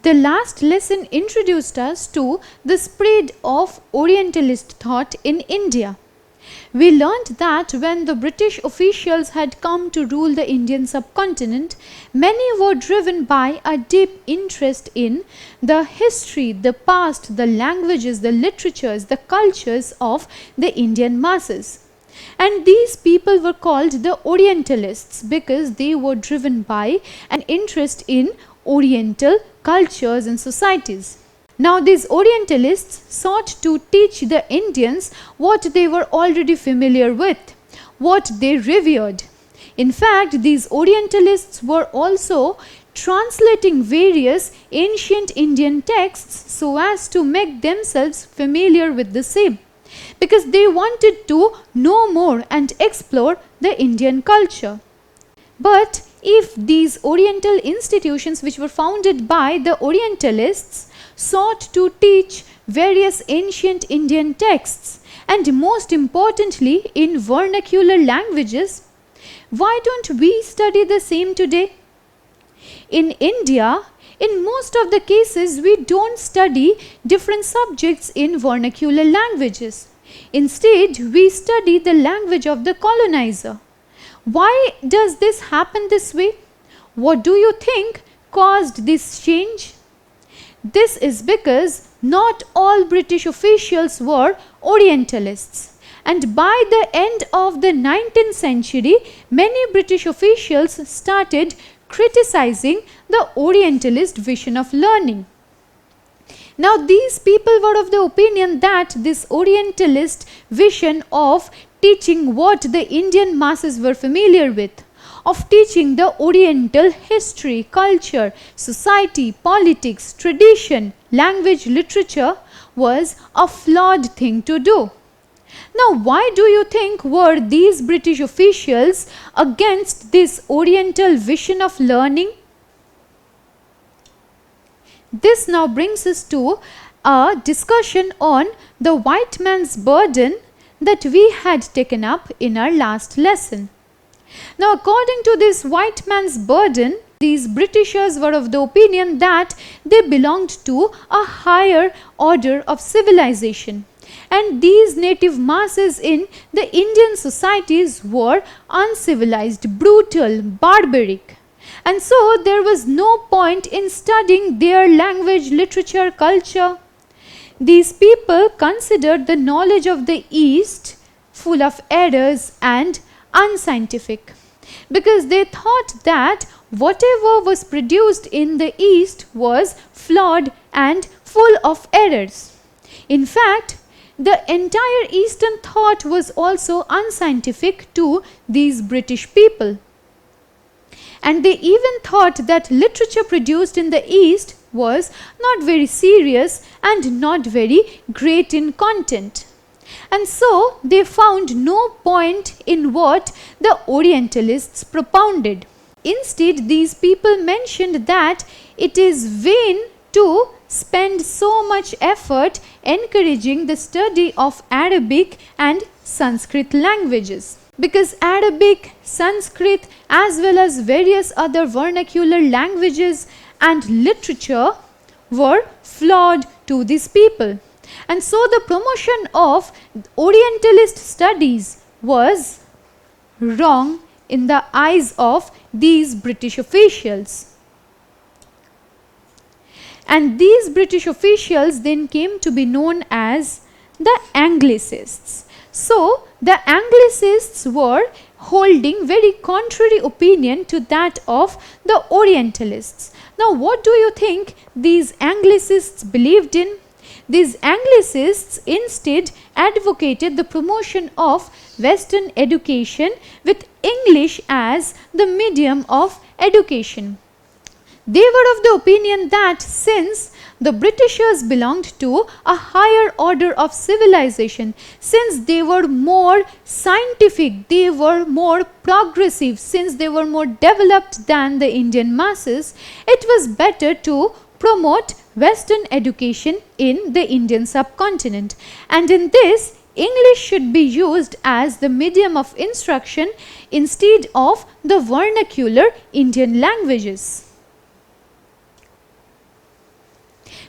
The last lesson introduced us to the spread of Orientalist thought in India. We learned that when the British officials had come to rule the Indian subcontinent, many were driven by a deep interest in the history, the past, the languages, the literatures, the cultures of the Indian masses. And these people were called the Orientalists because they were driven by an interest in Oriental cultures and societies. Now these Orientalists sought to teach the Indians what they were already familiar with, what they revered. In fact, these Orientalists were also translating various ancient Indian texts so as to make themselves familiar with the same, because they wanted to know more and explore the Indian culture. But if these Oriental institutions, which were founded by the Orientalists, sought to teach various ancient Indian texts, and most importantly in vernacular languages, why don't we study the same today? In India, in most of the cases, we don't study different subjects in vernacular languages. Instead, we study the language of the colonizer. Why does this happen this way? What do you think caused this change? This is because not all British officials were Orientalists, and by the end of the 19th century, many British officials started criticizing the Orientalist vision of learning. Now these people were of the opinion that this Orientalist vision of teaching what the Indian masses were familiar with, of teaching the Oriental history, culture, society, politics, tradition, language, literature, was a flawed thing to do. Now why do you think were these British officials against this Oriental vision of learning? This now brings us to a discussion on the white man's burden that we had taken up in our last lesson. Now according to this white man's burden, these Britishers were of the opinion that they belonged to a higher order of civilization, and these native masses in the Indian societies were uncivilized, brutal, barbaric. And so there was no point in studying their language, literature, culture. These people considered the knowledge of the East full of errors and unscientific, because they thought that whatever was produced in the East was flawed and full of errors. In fact, the entire Eastern thought was also unscientific to these British people. And they even thought that literature produced in the East was not very serious and not very great in content. And so they found no point in what the Orientalists propounded. Instead, these people mentioned that it is vain to spend so much effort encouraging the study of Arabic and Sanskrit languages, because Arabic, Sanskrit, as well as various other vernacular languages and literature were flawed to these people. And so the promotion of Orientalist studies was wrong in the eyes of these British officials. And these British officials then came to be known as the Anglicists. So the Anglicists were holding very contrary opinion to that of the Orientalists. Now what do you think these Anglicists believed in? These Anglicists instead advocated the promotion of Western education with English as the medium of education. They were of the opinion that since the Britishers belonged to a higher order of civilization, since they were more scientific, they were more progressive, since they were more developed than the Indian masses, it was better to promote Western education in the Indian subcontinent. And in this, English should be used as the medium of instruction instead of the vernacular Indian languages.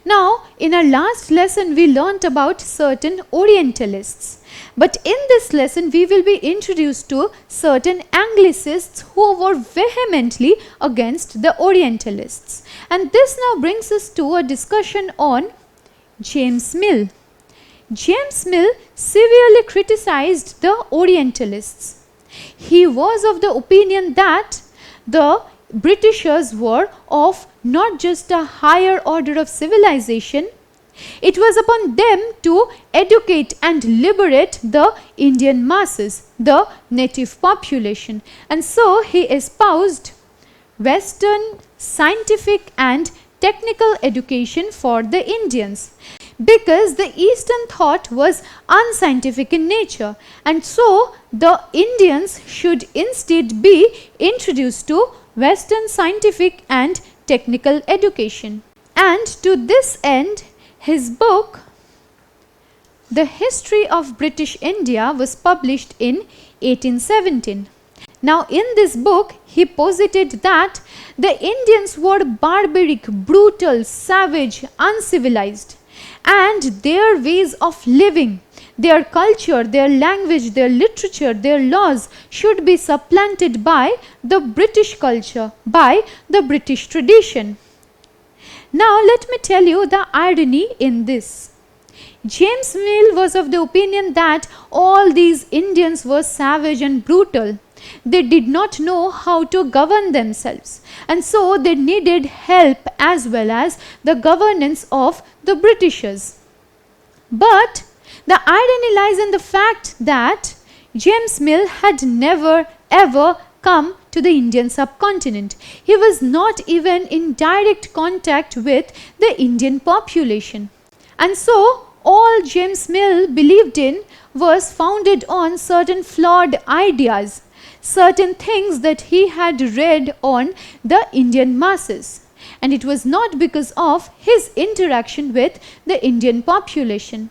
Now, in our last lesson, we learnt about certain Orientalists. But in this lesson, we will be introduced to certain Anglicists who were vehemently against the Orientalists. And this now brings us to a discussion on James Mill. James Mill severely criticized the Orientalists. He was of the opinion that the Britishers were of not just a higher order of civilization, it was upon them to educate and liberate the Indian masses, the native population. And so he espoused Western scientific and technical education for the Indians, because the Eastern thought was unscientific in nature, and so the Indians should instead be introduced to Western scientific and technical education. And to this end, his book, The History of British India, was published in 1817. Now, in this book, he posited that the Indians were barbaric, brutal, savage, uncivilized, and their ways of living, their culture, their language, their literature, their laws should be supplanted by the British culture, by the British tradition. Now, let me tell you the irony in this. James Mill was of the opinion that all these Indians were savage and brutal. They did not know how to govern themselves, and so they needed help as well as the governance of the Britishers. But the irony lies in the fact that James Mill had never ever come to the Indian subcontinent. He was not even in direct contact with the Indian population. And so all James Mill believed in was founded on certain flawed ideas, certain things that he had read on the Indian masses. And it was not because of his interaction with the Indian population.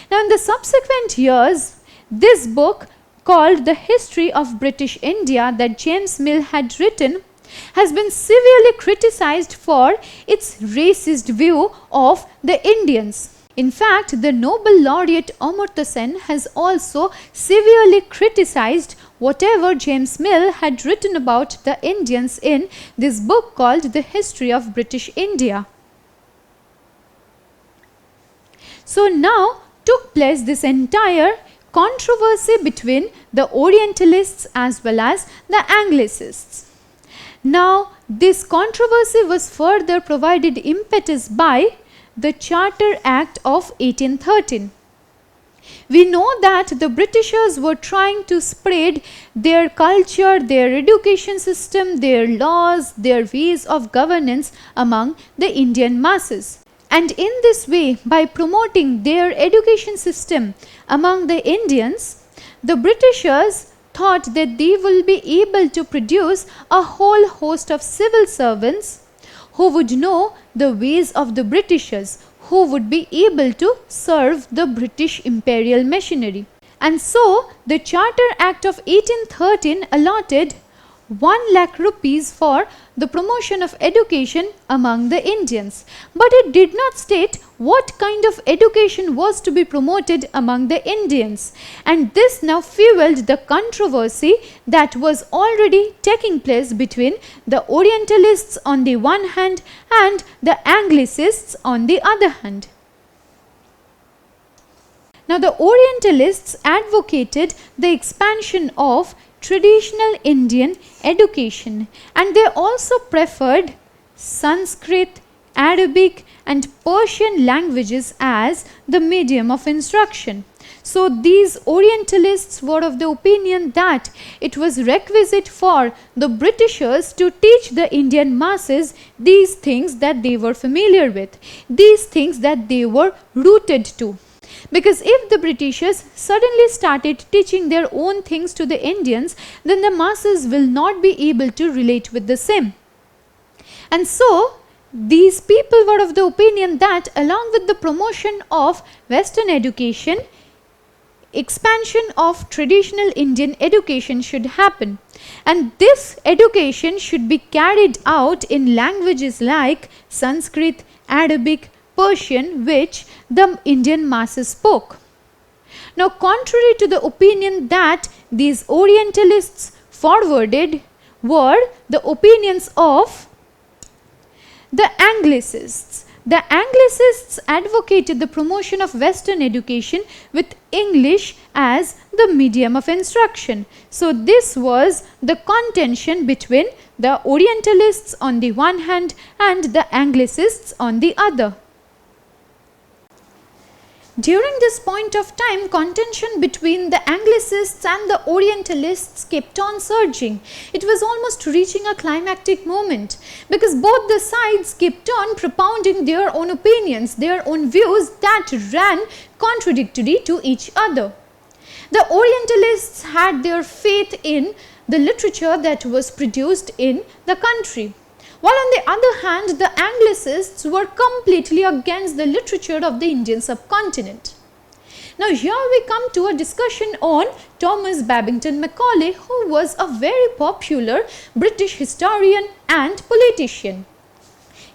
Now, in the subsequent years, this book called The History of British India that James Mill had written has been severely criticized for its racist view of the Indians. In fact, the Nobel laureate Amartya Sen has also severely criticized whatever James Mill had written about the Indians in this book called The History of British India. So now took place this entire controversy between the Orientalists as well as the Anglicists. Now, this controversy was further provided impetus by the Charter Act of 1813. We know that the Britishers were trying to spread their culture, their education system, their laws, their ways of governance among the Indian masses. And in this way, by promoting their education system among the Indians, the Britishers thought that they will be able to produce a whole host of civil servants who would know the ways of the Britishers, who would be able to serve the British imperial machinery. And so the Charter Act of 1813 allotted 1 lakh rupees for the promotion of education among the Indians. But it did not state what kind of education was to be promoted among the Indians. And this now fueled the controversy that was already taking place between the Orientalists on the one hand and the Anglicists on the other hand. Now, the Orientalists advocated the expansion of traditional Indian education, and they also preferred Sanskrit, Arabic and Persian languages as the medium of instruction. So these Orientalists were of the opinion that it was requisite for the Britishers to teach the Indian masses these things that they were familiar with, these things that they were rooted to. Because if the Britishers suddenly started teaching their own things to the Indians, then the masses will not be able to relate with the same. And so these people were of the opinion that along with the promotion of Western education, expansion of traditional Indian education should happen. And this education should be carried out in languages like Sanskrit, Arabic, Persian which the Indian masses spoke. Now, contrary to the opinion that these Orientalists forwarded were the opinions of the Anglicists. The Anglicists advocated the promotion of Western education with English as the medium of instruction. So, this was the contention between the Orientalists on the one hand and the Anglicists on the other. During this point of time, contention between the Anglicists and the Orientalists kept on surging. It was almost reaching a climactic moment because both the sides kept on propounding their own opinions, their own views that ran contradictory to each other. The Orientalists had their faith in the literature that was produced in the country, while on the other hand, the Anglicists were completely against the literature of the Indian subcontinent. Now, here we come to a discussion on Thomas Babington Macaulay, who was a very popular British historian and politician.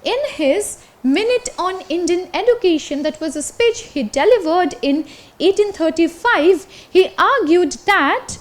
In his Minute on Indian Education, that was a speech he delivered in 1835, he argued that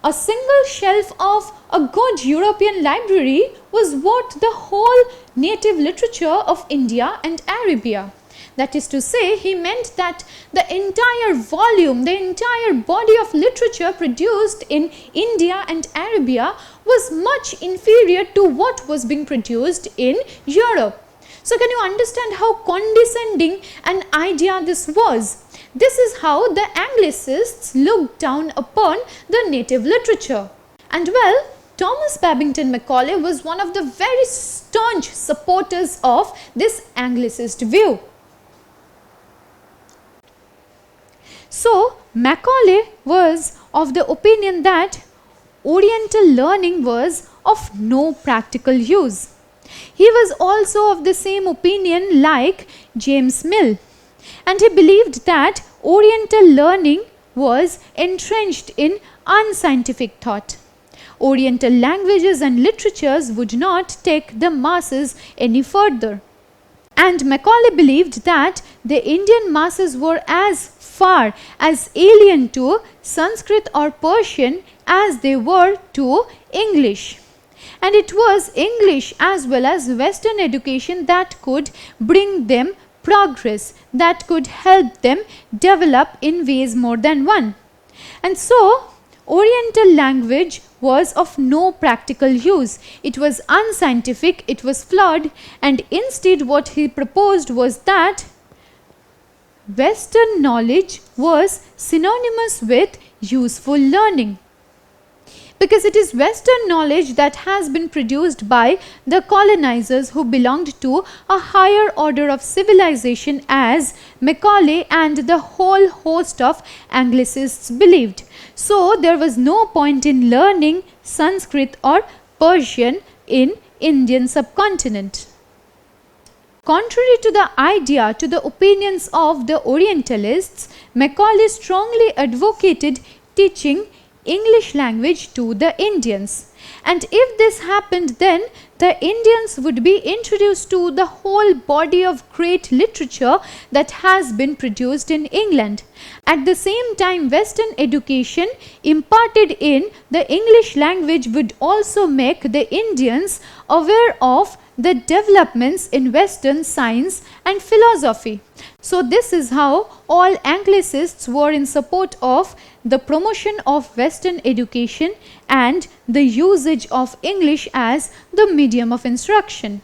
a single shelf of a good European library was worth the whole native literature of India and Arabia. That is to say, he meant that the entire volume, the entire body of literature produced in India and Arabia was much inferior to what was being produced in Europe. So, can you understand how condescending an idea this was? This is how the Anglicists looked down upon the native literature. And well, Thomas Babington Macaulay was one of the very staunch supporters of this Anglicist view. So, Macaulay was of the opinion that Oriental learning was of no practical use. He was also of the same opinion like James Mill, and he believed that Oriental learning was entrenched in unscientific thought. Oriental languages and literatures would not take the masses any further. And Macaulay believed that the Indian masses were as far as alien to Sanskrit or Persian as they were to English. And it was English as well as Western education that could bring them progress, that could help them develop in ways more than one. And so, Oriental language was of no practical use. It was unscientific, it was flawed, and instead what he proposed was that Western knowledge was synonymous with useful learning. Because it is Western knowledge that has been produced by the colonizers who belonged to a higher order of civilization, as Macaulay and the whole host of Anglicists believed. So, there was no point in learning Sanskrit or Persian in Indian subcontinent. Contrary to the idea, to the opinions of the Orientalists, Macaulay strongly advocated teaching English language to the Indians. And if this happened, then the Indians would be introduced to the whole body of great literature that has been produced in England. At the same time, Western education imparted in the English language would also make the Indians aware of the developments in Western science and philosophy. So, this is how all Anglicists were in support of the promotion of Western education and the usage of English as the medium of instruction.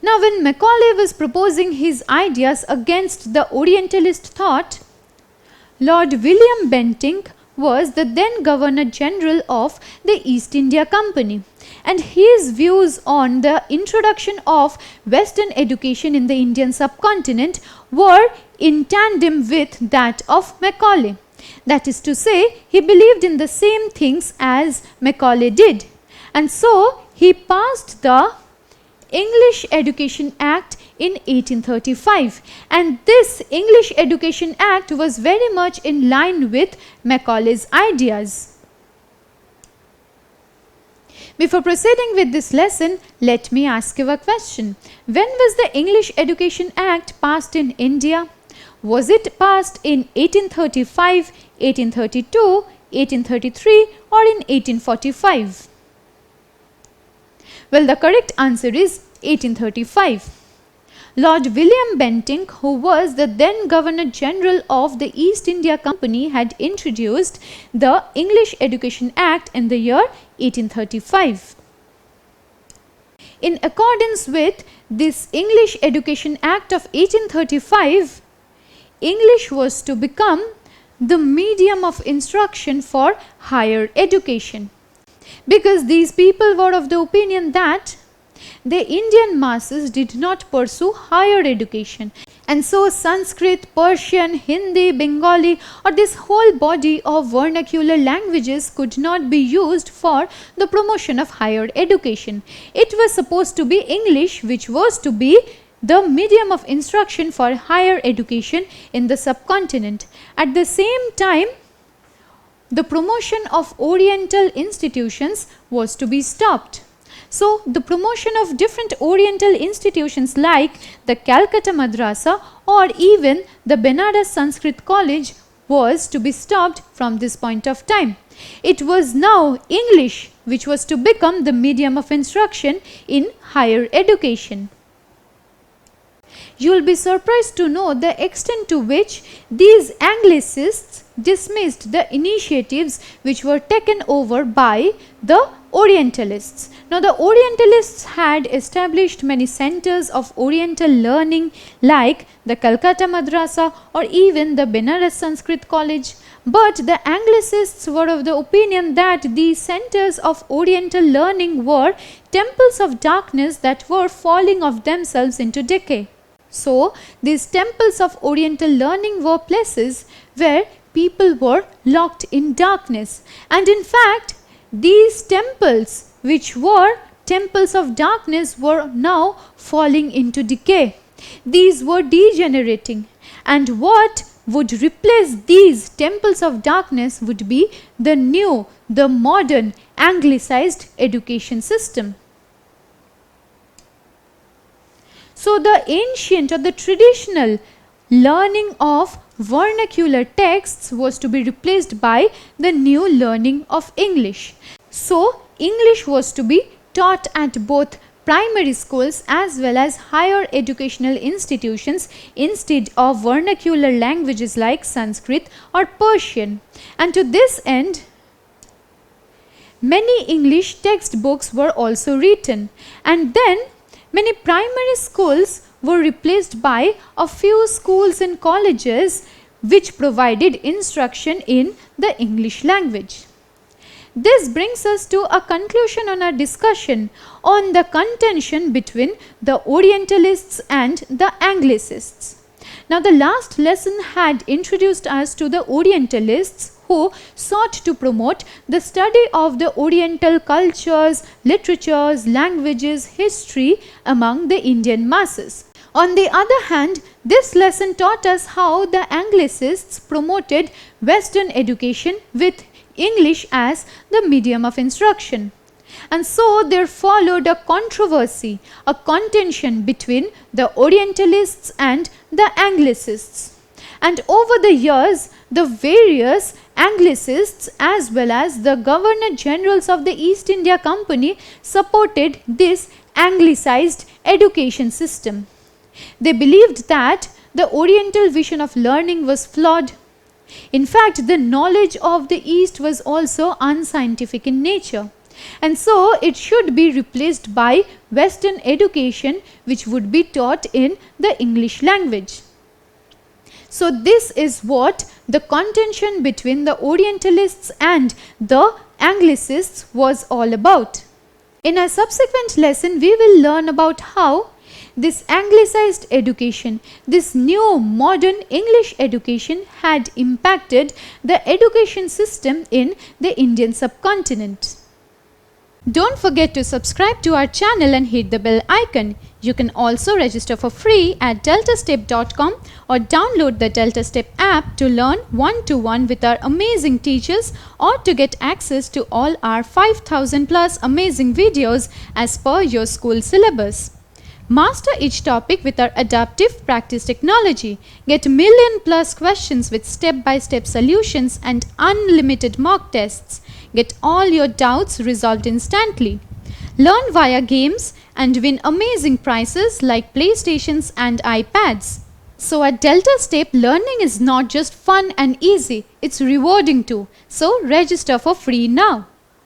Now, when Macaulay was proposing his ideas against the Orientalist thought, Lord William Bentinck was the then Governor General of the East India Company, and his views on the introduction of Western education in the Indian subcontinent were in tandem with that of Macaulay. That is to say, he believed in the same things as Macaulay did, and so he passed the English Education Act in 1835, and this English Education Act was very much in line with Macaulay's ideas. Before proceeding with this lesson, let me ask you a question. When was the English Education Act passed in India? Was it passed in 1835, 1832, 1833 or in 1845? Well, the correct answer is 1835. Lord William Bentinck, who was the then Governor General of the East India Company, had introduced the English Education Act in the year 1835. In accordance with this English Education Act of 1835, English was to become the medium of instruction for higher education, because these people were of the opinion that the Indian masses did not pursue higher education, and so Sanskrit, Persian, Hindi, Bengali or this whole body of vernacular languages could not be used for the promotion of higher education. It was supposed to be English which was to be the medium of instruction for higher education in the subcontinent. At the same time, the promotion of Oriental institutions was to be stopped. So, the promotion of different Oriental institutions like the Calcutta Madrasa or even the Benares Sanskrit College was to be stopped from this point of time. It was now English which was to become the medium of instruction in higher education. You will be surprised to know the extent to which these Anglicists dismissed the initiatives which were taken over by the Orientalists. Now, the Orientalists had established many centers of Oriental learning like the Calcutta Madrasa or even the Benares Sanskrit College, but the Anglicists were of the opinion that these centers of Oriental learning were temples of darkness that were falling of themselves into decay. So, these temples of Oriental learning were places where people were locked in darkness, and in fact, these temples which were temples of darkness were now falling into decay. These were degenerating, and what would replace these temples of darkness would be the new, the modern Anglicized education system. So, the ancient or the traditional learning of vernacular texts was to be replaced by the new learning of English. So, English was to be taught at both primary schools as well as higher educational institutions instead of vernacular languages like Sanskrit or Persian. And to this end, many English textbooks were also written, and then many primary schools were replaced by a few schools and colleges which provided instruction in the English language. This brings us to a conclusion on our discussion on the contention between the Orientalists and the Anglicists. Now, the last lesson had introduced us to the Orientalists, who sought to promote the study of the Oriental cultures, literatures, languages, history among the Indian masses. On the other hand, this lesson taught us how the Anglicists promoted Western education with English as the medium of instruction. And so there followed a controversy, a contention between the Orientalists and the Anglicists. And over the years, the various Anglicists as well as the Governor Generals of the East India Company supported this Anglicized education system. They believed that the Oriental vision of learning was flawed. In fact, the knowledge of the East was also unscientific in nature, and so it should be replaced by Western education which would be taught in the English language. So this is what the contention between the Orientalists and the Anglicists was all about. In a subsequent lesson, we will learn about how this Anglicized education, this new modern English education had impacted the education system in the Indian subcontinent. Don't forget to subscribe to our channel and hit the bell icon. You can also register for free at deltastep.com or download the DeltaStep app to learn one-to-one with our amazing teachers or to get access to all our 5000 plus amazing videos as per your school syllabus. Master each topic with our adaptive practice technology. Get million plus questions with step-by-step solutions and unlimited mock tests. Get all your doubts resolved instantly. Learn via games and win amazing prizes like PlayStations and iPads. So at DeltaStep, learning is not just fun and easy, it's rewarding too. So register for free now.